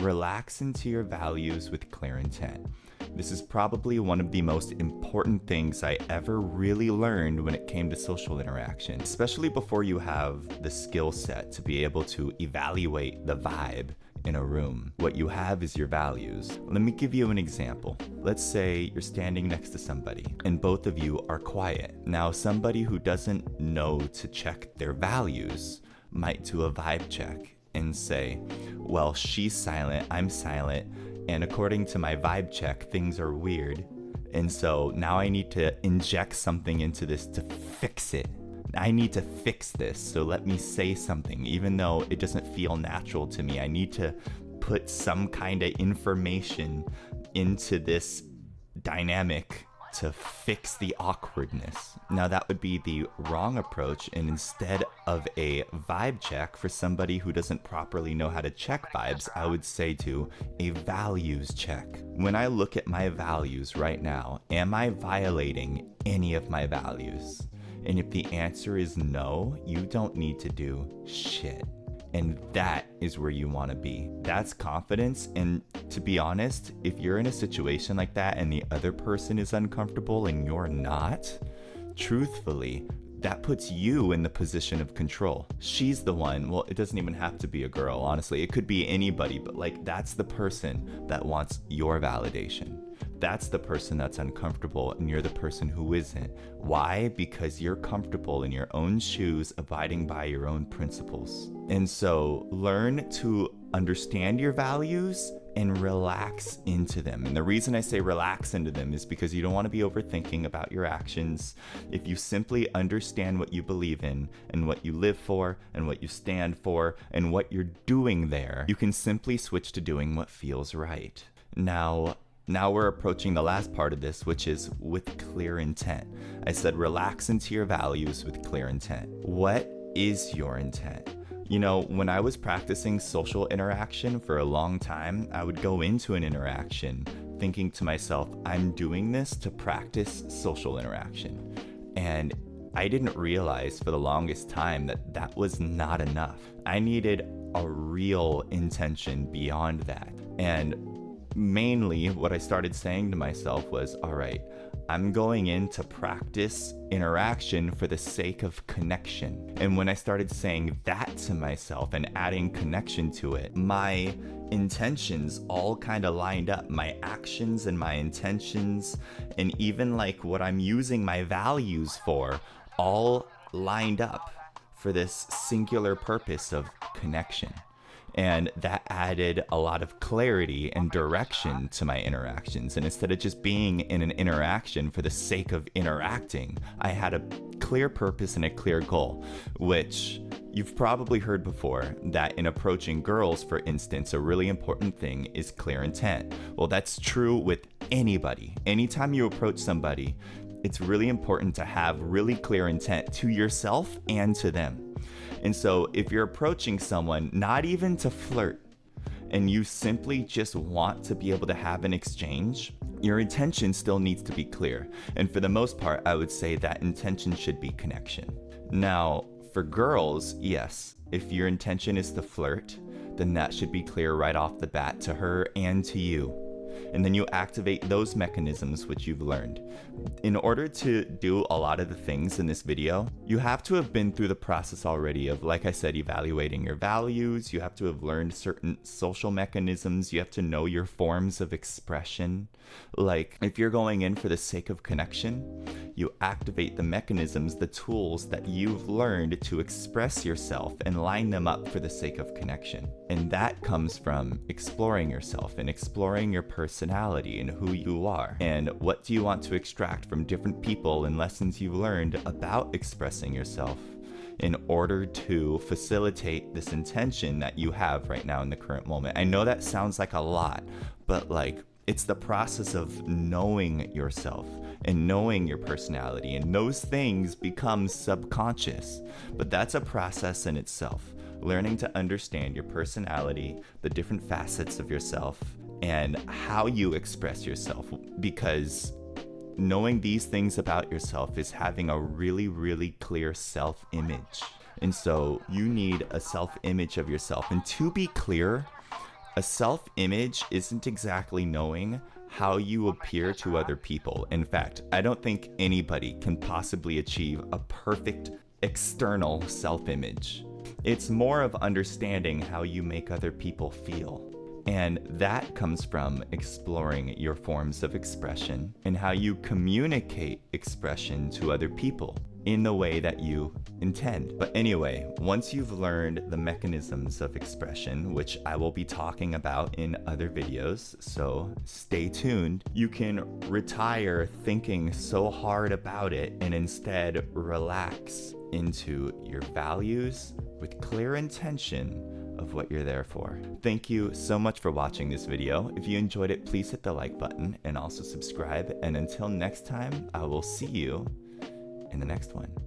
relax into your values with clear intent. This is probably one of the most important things I ever really learned when it came to social interaction, especially before you have the skill set to be able to evaluate the vibe in a room. What you have is your values. Let me give you an example. Let's say you're standing next to somebody and both of you are quiet. Now, somebody who doesn't know to check their values might do a vibe check and say, well, she's silent, I'm silent, and according to my vibe check, things are weird. And so now I need to inject something into this to fix it. I need to fix this, so let me say something. Even though it doesn't feel natural to me, I need to put some kind of information into this dynamic to fix the awkwardness. Now that would be the wrong approach, and instead of a vibe check for somebody who doesn't properly know how to check vibes, I would say to a values check. When I look at my values right now, am I violating any of my values? And if the answer is no, you don't need to do shit. And that is where you want to be. That's confidence. And to be honest, if you're in a situation like that and the other person is uncomfortable and you're not, truthfully, that puts you in the position of control. She's the one, well, it doesn't even have to be a girl, honestly. It could be anybody, but like that's the person that wants your validation. That's the person that's uncomfortable and you're the person who isn't. Why? Because you're comfortable in your own shoes, abiding by your own principles. And so learn to understand your values and relax into them. And the reason I say relax into them is because you don't want to be overthinking about your actions. If you simply understand what you believe in and what you live for and what you stand for and what you're doing there, you can simply switch to doing what feels right. Now we're approaching the last part of this, which is with clear intent. I said relax into your values with clear intent. What is your intent? You know, when I was practicing social interaction for a long time, I would go into an interaction thinking to myself, I'm doing this to practice social interaction. And I didn't realize for the longest time that that was not enough. I needed a real intention beyond that. And mainly what I started saying to myself was, all right, I'm going in to practice interaction for the sake of connection. And when I started saying that to myself and adding connection to it, my intentions all kind of lined up. My actions and my intentions and even like what I'm using my values for all lined up for this singular purpose of connection. And that added a lot of clarity and direction to my interactions. And instead of just being in an interaction for the sake of interacting, I had a clear purpose and a clear goal, which you've probably heard before, that in approaching girls, for instance, a really important thing is clear intent. Well, that's true with anybody. Anytime you approach somebody, it's really important to have really clear intent to yourself and to them. And so if you're approaching someone, not even to flirt, and you simply just want to be able to have an exchange, your intention still needs to be clear. And for the most part, I would say that intention should be connection. Now, for girls, yes, if your intention is to flirt, then that should be clear right off the bat to her and to you. And then you activate those mechanisms which you've learned. In order to do a lot of the things in this video, you have to have been through the process already of, like I said, evaluating your values. You have to have learned certain social mechanisms. You have to know your forms of expression. Like if you're going in for the sake of connection, you activate the mechanisms, the tools that you've learned to express yourself and line them up for the sake of connection. And that comes from exploring yourself and exploring your personality and who you are. And what do you want to extract from different people and lessons you've learned about expressing yourself in order to facilitate this intention that you have right now in the current moment. I know that sounds like a lot, but like it's the process of knowing yourself and knowing your personality, and those things become subconscious, but that's a process in itself. Learning to understand your personality, the different facets of yourself, and how you express yourself, because knowing these things about yourself is having a really, really clear self-image. And so you need a self-image of yourself. And to be clear, A self-image isn't exactly knowing how you appear to other people. In fact, I don't think anybody can possibly achieve a perfect external self-image. It's more of understanding how you make other people feel. And that comes from exploring your forms of expression and how you communicate expression to other people in the way that you intend. But anyway, once you've learned the mechanisms of expression, which I will be talking about in other videos, so stay tuned, you can retire thinking so hard about it and instead relax into your values with clear intention of what you're there for. Thank you so much for watching this video. If you enjoyed it, please hit the like button and also subscribe. And until next time, I will see you in the next one.